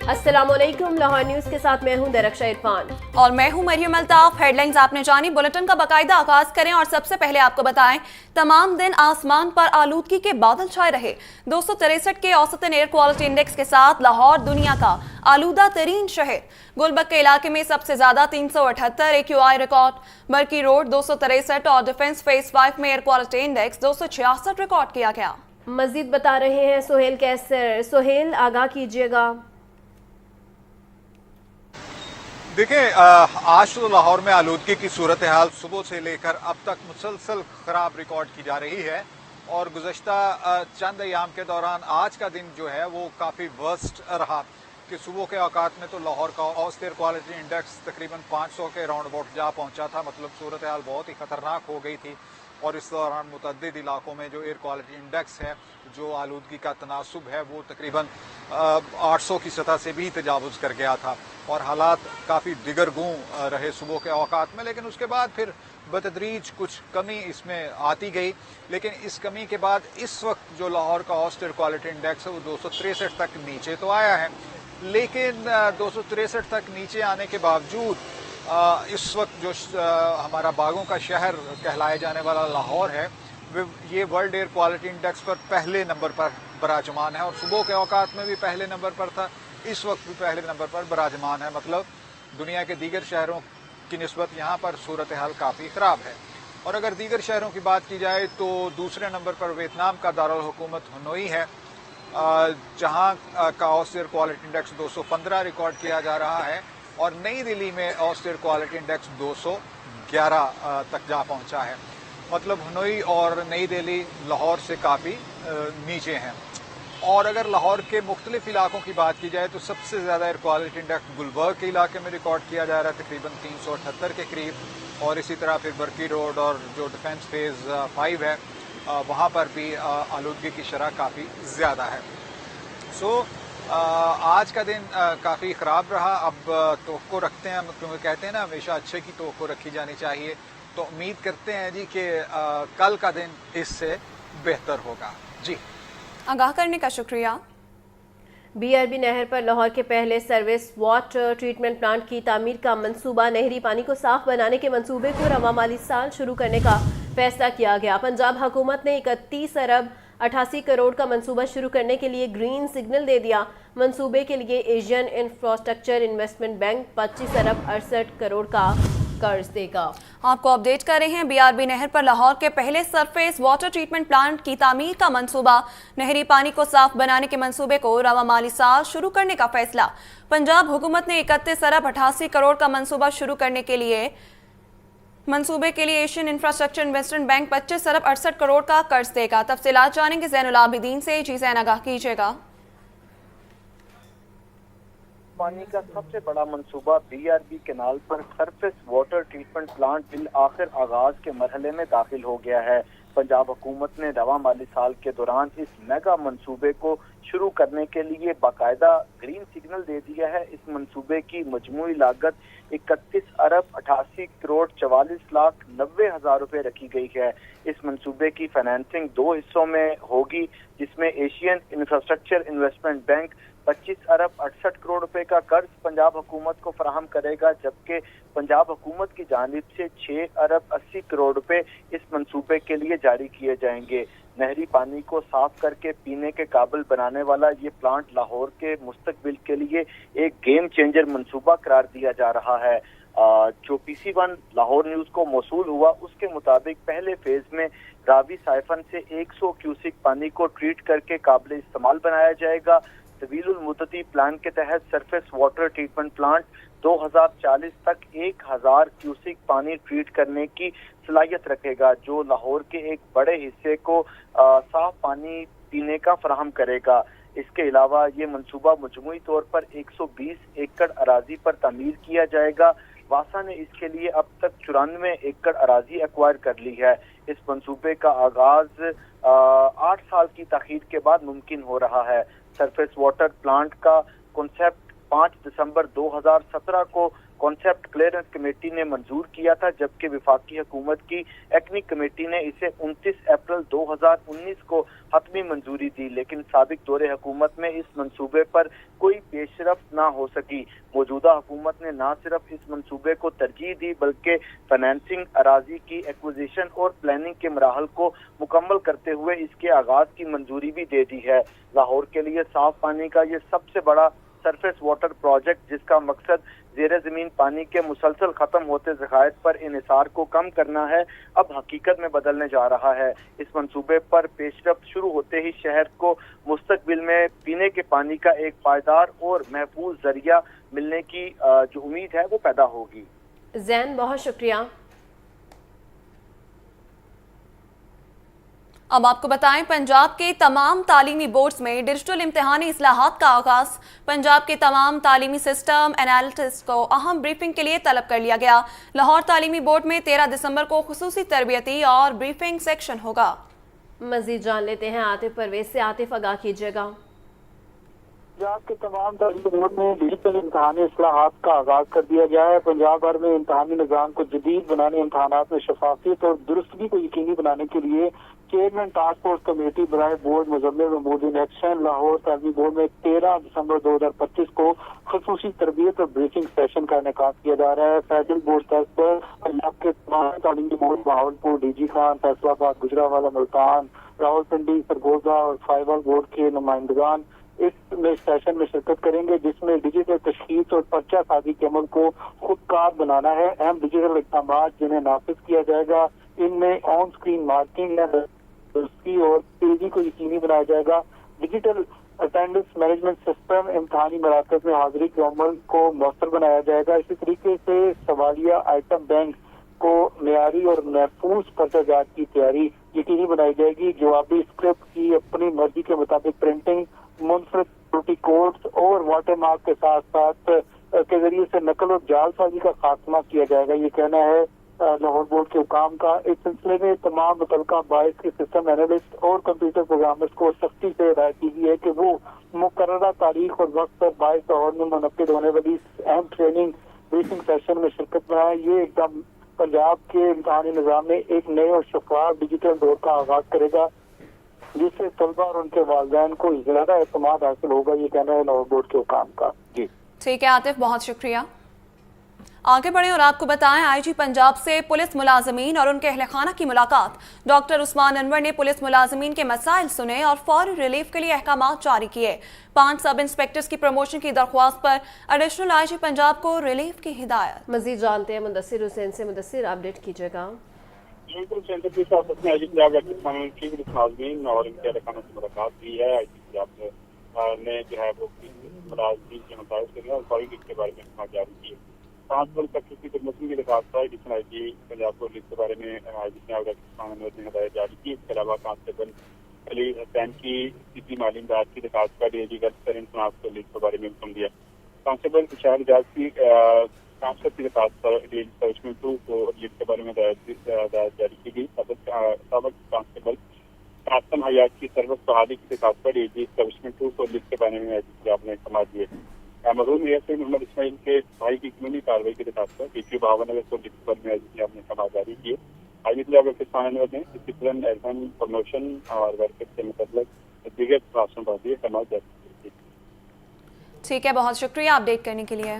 अस्सलाम वालेकुम, लाहौर न्यूज़ के साथ मैं हूं दरख्शा इरफान और मैं हूं मरियम अल्ताफ। हेडलाइंस आपने जानी, बुलेटिन का बाकायदा आगाज करें और सबसे पहले आपको बताएं तमाम दिन आसमान पर आलूदगी के बादल छाए रहे। 263 के औसतन एयर क्वालिटी इंडेक्स के साथ लाहौर दुनिया का आलूदा तरीन शहर। गुलबर्ग के इलाके में सबसे ज्यादा 378 AQI रिकॉर्ड, बरकी रोड 263 और डिफेंस फेज 5 में एयर क्वालिटी इंडेक्स 266 रिकॉर्ड किया गया। मजीद बता रहे हैं सोहेल कैसर। सोहेल, आगाह कीजिएगा। देखें, आज तो लाहौर में आलूदगी की सूरत हाल सुबह से लेकर अब तक मुसलसल खराब रिकॉर्ड की जा रही है और गुज़श्ता चंद अयाम के दौरान आज का दिन जो है वो काफ़ी वर्स्ट रहा कि सुबह के औकात में तो लाहौर का औसत एयर क्वालिटी इंडेक्स तकरीबन 500 के राउंड अबाउट जा पहुंचा था। मतलब सूरत हाल बहुत ही खतरनाक हो गई थी और इस दौरान मुतअद्दिद इलाकों में जो एयर क्वालिटी इंडेक्स है, जो आलूदगी का तनासुब है, वो तकरीबन 800 की सतह से भी तजावुज़ कर गया था और हालात काफ़ी दिगरगूं रहे सुबह के औकात में। लेकिन उसके बाद फिर बतदरीज कुछ कमी इसमें आती गई, लेकिन इस कमी के बाद इस वक्त जो लाहौर का औसत एयर क्वालिटी इंडेक्स है वो 263 तक नीचे तो आया है, लेकिन 263 तक नीचे आने के बावजूद इस वक्त जो हमारा बागों का शहर कहलाए जाने वाला लाहौर है, ये वर्ल्ड एयर क्वालिटी इंडेक्स पर पहले नंबर पर बराजमान है और सुबह के औकात में भी पहले नंबर पर था, इस वक्त भी पहले नंबर पर बराजमान है। मतलब दुनिया के दीगर शहरों की निस्बत यहाँ पर सूरत हाल काफ़ी ख़राब है। और अगर दीगर शहरों की बात की जाए तो दूसरे नंबर पर वियतनाम का दारुल हुकूमत हनोई है, जहाँ का औसत एयर क्वालिटी इंडेक्स 215 रिकॉर्ड किया जा रहा है और नई दिल्ली में औसत एयर क्वालिटी इंडेक्स 211 तक जा पहुँचा है। मतलब हनोई और नई दिल्ली लाहौर से काफ़ी नीचे हैं। और अगर लाहौर के मुख्तलिफ इलाकों की बात की जाए तो सबसे ज़्यादा एयर क्वालिटी इंडेक्स गुलबर्ग के इलाके में रिकॉर्ड किया जा रहा है, तकरीबन 378 के करीब, और इसी तरह फिर बरकी रोड और जो डिफेंस फेज 5 है वहाँ पर भी आलूदगी की शरह काफ़ी ज़्यादा है। आज का दिन काफ़ी ख़राब रहा। अब तवक्को रखते हैं, क्योंकि कहते हैं ना हमेशा अच्छे की तवक्को रखी जानी चाहिए, तो उम्मीद करते हैं जी कि कल का दिन इससे बेहतर होगा। जी, आगाह करने का शुक्रिया। BRB नहर पर लाहौर के पहले सर्विस वाटर ट्रीटमेंट प्लांट की तामीर का मंसूबा, नहरी पानी को साफ बनाने के मंसूबे को रवा माली साल शुरू करने का फैसला किया गया। पंजाब हुकूमत ने 31 अरब 88 करोड़ का मंसूबा शुरू करने के लिए ग्रीन सिग्नल दे दिया। मंसूबे के लिए एशियन इंफ्रास्ट्रक्चर इन्वेस्टमेंट बैंक 25 अरब 68 करोड़ का कर्ज देगा। आपको अपडेट कर रहे हैं, BRB नहर पर लाहौर के पहले सरफेस वाटर ट्रीटमेंट प्लांट की तामीर का मंसूबा, नहरी पानी को साफ बनाने के मंसूबे को रवा माली साल शुरू करने का फैसला। पंजाब हुकूमत ने 31 अरब 88 करोड़ का मंसूबा शुरू करने के लिए मंसूबे के लिए एशियन इंफ्रास्ट्रक्चर इन्वेस्टमेंट बैंक 25 अरब 68 करोड़ का कर्ज देगा। तफसीलात जानेंगे ज़ैनुल आबिदीन से। जी ज़ैन, आगाह कीजिएगा। पानी का सबसे बड़ा मंसूबा BRB केनाल पर surface water treatment plant bill आखिर आगाज के मरहले में दाखिल हो गया है। पंजाब हुकूमत ने रवा माली साल के दौरान इस मेगा मंसूबे को शुरू करने के लिए बाकायदा ग्रीन सिग्नल दे दिया है। इस मंसूबे की मजमूई लागत 31 अरब 88 करोड़ 44 लाख 90 हजार रुपए रखी गई है। इस मंसूबे की फाइनेंसिंग 2 हिस्सों में होगी, जिसमें एशियन इंफ्रास्ट्रक्चर इन्वेस्टमेंट बैंक 25 अरब 68 करोड़ रुपए का कर्ज पंजाब हुकूमत को फराहम करेगा, जबकि पंजाब हुकूमत की जानिब से 6 अरब 80 करोड़ रुपए इस मंसूबे के लिए जारी किए जाएंगे। नहरी पानी को साफ करके पीने के काबिल बनाने वाला ये प्लांट लाहौर के मुस्तकबिल के लिए एक गेम चेंजर मंसूबा करार दिया जा रहा है। जो PC1 लाहौर न्यूज को मौसूल हुआ, उसके मुताबिक पहले फेज में रावी साइफन से 100 क्यूसिक पानी को ट्रीट करके काबिल इस्तेमाल बनाया जाएगा। तवीलुल मुद्दती प्लान के तहत सरफेस वाटर ट्रीटमेंट प्लांट 2040 तक 1000 क्यूसिक पानी ट्रीट करने की सलाहियत रखेगा, जो लाहौर के एक बड़े हिस्से को साफ पानी पीने का फराहम करेगा। इसके अलावा ये मंसूबा मजमूई तौर पर 120 एकड़ अराजी पर तामीर किया जाएगा। वासा ने इसके लिए अब तक 94 एकड़ अराजी एक्वायर कर ली है। इस मंसूबे का आगाज 8 साल की ताखीर के बाद मुमकिन हो रहा है। सरफेस वाटर प्लांट का कॉन्सेप्ट 5 दिसंबर 2017 को कॉन्सेप्ट क्लियरेंस कमेटी ने मंजूर किया था, जबकि वफाकी हुकूमत की एक्निक कमेटी ने इसे 29 अप्रैल 2019 को हतमी मंजूरी दी, लेकिन साबिक दौरे हुकूमत में इस मंसूबे पर कोई पेशरफ्त ना हो सकी। मौजूदा हुकूमत ने न सिर्फ इस मंसूबे को तरजीह दी बल्कि फाइनेंसिंग, अराजी की एक्विजिशन और प्लानिंग के मराहल को मुकम्मल करते हुए इसके आगाज की मंजूरी भी दे दी है। लाहौर के लिए साफ पानी का ये सबसे बड़ा सरफेस वाटर प्रोजेक्ट, जिसका मकसद ज़ेरे ज़मीन पानी के मुसलसल ख़त्म होते ज़खायर पर इन्हिसार को कम करना है, अब हकीकत में बदलने जा रहा है। इस मंसूबे पर पेशरफ्त शुरू होते ही शहर को मुस्तकबिल में पीने के पानी का एक पायदार और महफूज जरिया मिलने की जो उम्मीद है वो पैदा होगी। जैन, बहुत शुक्रिया। अब आपको बताएं, पंजाब के तमाम तालीमी बोर्ड्स में डिजिटल इम्तिहानी इस्लाहात का आगाज। पंजाब के तमाम तालीमी सिस्टम एनालिटिस्ट को अहम ब्रीफिंग के लिए तलब कर लिया गया। लाहौर तालीमी बोर्ड में 13 दिसंबर को खुसूसी तरबियती और ब्रीफिंग सेक्शन होगा। मजीद जान लेते हैं आतिफ परवेज से। आतिफ, आगाह कीजिएगा। पंजाब के तमाम तालीमी बोर्ड में डिजिटल इम्तिहानी इस्लाहात का आगाज कर दिया गया है। पंजाब भर में इम्तिहानी निज़ाम को जदीद बनाने, इम्तिहानात में शफाफियत और दुरुस्तगी को यकीनी बनाने के लिए चेयरमैन टास्क फोर्स कमेटी बराए board Muzammil Mahmood in action Lahore तालीमी बोर्ड में 13 दिसंबर 2025 को खुसूसी तरबियत और ब्रीफिंग सेशन का इनेकाद किया जा रहा है। फेडरल बोर्ड स्तर पर पंजाब के तमाम तालीमी बोर्ड बहावलपुर, डीजी खान, फैसलाबाद, गुजरावाला, मुल्तान, रावलपिंडी, सरगोजा और फाइवल बोर्ड के नुमाइंदगान इस सेशन में शिरकत करेंगे, जिसमें डिजिटल तशखीस और पर्चा साजी के अमल को खुदकार बनाना है। अहम डिजिटल इक़दाम जिन्हें नाफिज किया जाएगा, इनमें ऑन स्क्रीन मार्किंग या दुरुस्ती और तेजी को यकीनी बनाया जाएगा। डिजिटल अटेंडेंस मैनेजमेंट सिस्टम इम्तिहानी मराकज़ में हाजिरी के अमल को मौसर बनाया जाएगा। इसी तरीके से सवालिया आइटम बैंक को मेयारी और महफूज पर्चाजात की तैयारी यकीनी बनाई जाएगी। जवाबी स्क्रिप्ट की अपनी मर्जी के मुताबिक प्रिंटिंग, मुनफरद त्रुटि कोड्स और वाटर मार्क के साथ साथ के जरिए से नकल और जालसाजी का खात्मा किया जाएगा, ये कहना है लाहौर बोर्ड के हुकाम का। इस सिलसिले में तमाम मुतल्लिका बाइस के सिस्टम एनालिस्ट और कंप्यूटर प्रोग्रामर्स को सख्ती से हिदायत की गई है कि वो मुकर्ररा तारीख और वक्त पर 22 लाहौर में मुनक्किद होने वाली अहम ट्रेनिंग ब्रीफिंग सेशन में शिरकत बनाए। ये एकदम पंजाब के इम्तिहानी निज़ाम में एक नए और शफाफ डिजिटल दौर का आगाज करेगा, जिससे तलबा और उनके वालिदैन को ज़्यादा एतमाद हासिल होगा, ये कहना है लाहौर बोर्ड के हुकाम का। जी ठीक है आतिफ, बहुत शुक्रिया। आगे बढ़ें और आपको बताएं, आईजी पंजाब से पुलिस मुलाजमीन और उनके अहले खाना की मुलाकात। डॉक्टर उस्मान अनवर ने पुलिस मुलाजमीन के मसाइल सुने और फौरी रिलीफ के लिए अहकामात जारी किए। 5 सब इंस्पेक्टर्स की प्रमोशन की दरख्वास्त पर एडिशनल आईजी पंजाब को रिलीफ की हिदायत। मजीद जानते हैं मुदस्सिर हुसैन से। मुदस्सिर, अपडेट कीजिएगा। बिल्कुल सेंटर के साथ अपने आईजी पंजाब की मुलाजमीन और इनके अहले खाना की मुलाकात की है। आईजी पंजाब ने जो है वो मुलाजमीन के मसाइल सुने और फौरी रिलीफ के बारे में अहकामात जारी किए। 5 इंस्पेक्टर की प्रमोशन की दरख्वास्त पर एडिशनल आईजी पंजाब को रिलीफ के बारे में आईजी पंजाब ने हिदायत जारी की। इसके अलावा कांस्टेबल अली हुसैन की तीसरी माली इमदाद की दरख्वास्त पर डीआईजी गश्त को रिलीफ के बारे में हुक्म दिया। कांस्टेबल तुषार एजाज की ट्रांसफर की दरख्वास्त पर डीआईजी सर्विसमैन 2 को रिलीफ के बारे में हिदायत जारी की गई। सबक कांस्टेबल कासम हयात की सर्विस बहाली की दरख्वास्त पर डीआईजी सर्विसमैन 2 को रिलीफ के बारे में आईजी पंजाब ने अहकाम दिए। मरहूम एएसआई मोहम्मद इस्माइल के भाई की कानूनी कार्रवाई की दरख्वास्त पर डीपीओ भावनगर को लिख पर में आईजी पंजाब ने अहकाम जारी किए। आईजी पंजाब ने डिसिप्लिन, एडमिन, प्रमोशन और वर्कर से मुतल्लिक दीगर प्रावधानों पर भी अहकाम जारी किए। ठीक है, बहुत शुक्रिया अपडेट करने के लिए।